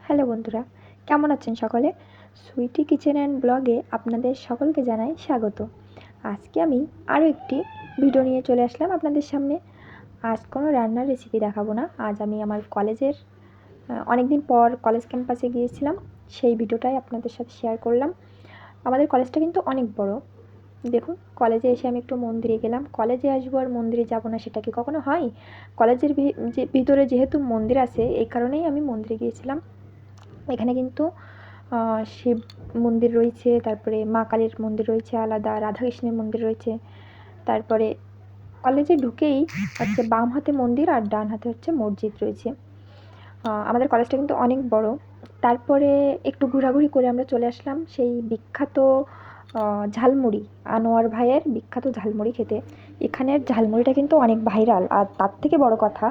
Hello বন্ধুরা, কেমন আছেন সকলে? সুইটি কিচেন অ্যান্ড ব্লগে আপনাদের সকলকে জানাই স্বাগত। আজকে আমি আরও একটি ভিডিও নিয়ে চলে আসলাম আপনাদের সামনে। আজ কোনো রান্নার রেসিপি দেখাবো না। আজ আমি আমার কলেজের অনেক দিন পর কলেজ ক্যাম্পাসে গিয়েছিলাম, সেই ভিডিওটাই আপনাদের সাথে শেয়ার করলাম। আমাদের কলেজটা কিন্তু অনেক বড়। দেখুন, কলেজে এসে আমি একটু মন্দিরে গেলাম। কলেজে আসবো আর মন্দিরে যাব না, সেটা কি কখনো হয়? কলেজের ভিতরে যেহেতু মন্দির আছে, এই কারণেই আমি মন্দিরে গিয়েছিলাম। এখানে কিন্তু শিব মন্দির রয়েছে, তারপরে মা কালীর মন্দির রয়েছে আলাদা, রাধাকৃষ্ণের মন্দির রয়েছে। তারপরে কলেজে ঢুকেই হচ্ছে বাম হাতে মন্দির আর ডান হাতে হচ্ছে মসজিদ রয়েছে। আমাদের কলেজটা কিন্তু অনেক বড়। তারপরে একটু ঘোরাঘুরি করে আমরা চলে আসলাম সেই বিখ্যাত ঝালমুড়ি, আনোয়ার ভাইয়ের বিখ্যাত ঝালমুড়ি খেতে। এখানের ঝালমুড়িটা কিন্তু অনেক ভাইরাল, আর তার থেকে বড় কথা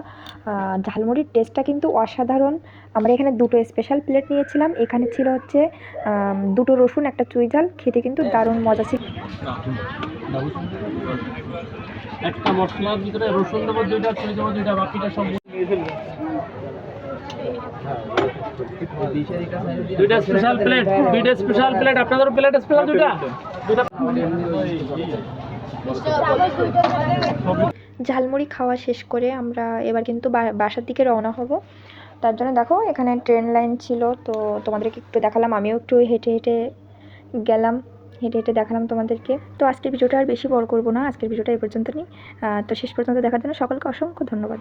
ঝালমুড়ির টেস্টটা কিন্তু অসাধারণ। আমরা এখানে দুটো স্পেশাল প্লেট নিয়েছিলাম। এখানে ছিল হচ্ছে দুটো রসুন, একটা চুই ঝাল, খেতে কিন্তু দারুণ মজা ছিল। একটা মশলার ভিতরে রসুন দেবো, দুইটা চুই দেবো, দুইটা, বাকিটা সব নিয়ে ফেলবো। দুইটা স্পেশাল প্লেট, দুইটা স্পেশাল প্লেট, আপনাদের প্লেট স্পেশাল দুইটা। ঝালমুড়ি খাওয়া শেষ করে আমরা এবার কিন্তু বাসার দিকে রওনা হব। তার জন্য দেখো এখানে ট্রেন লাইন ছিল, তো তোমাদেরকে একটু দেখালাম। আমিও একটু হেঁটে হেঁটে গেলাম, হেঁটে হেঁটে দেখালাম তোমাদেরকে। তো আজকের ভিডিওটা আর বেশি বড় করব না, আজকের ভিডিওটা এই পর্যন্ত নিই। তো শেষ পর্যন্ত দেখার জন্য সকলকে অসংখ্য ধন্যবাদ।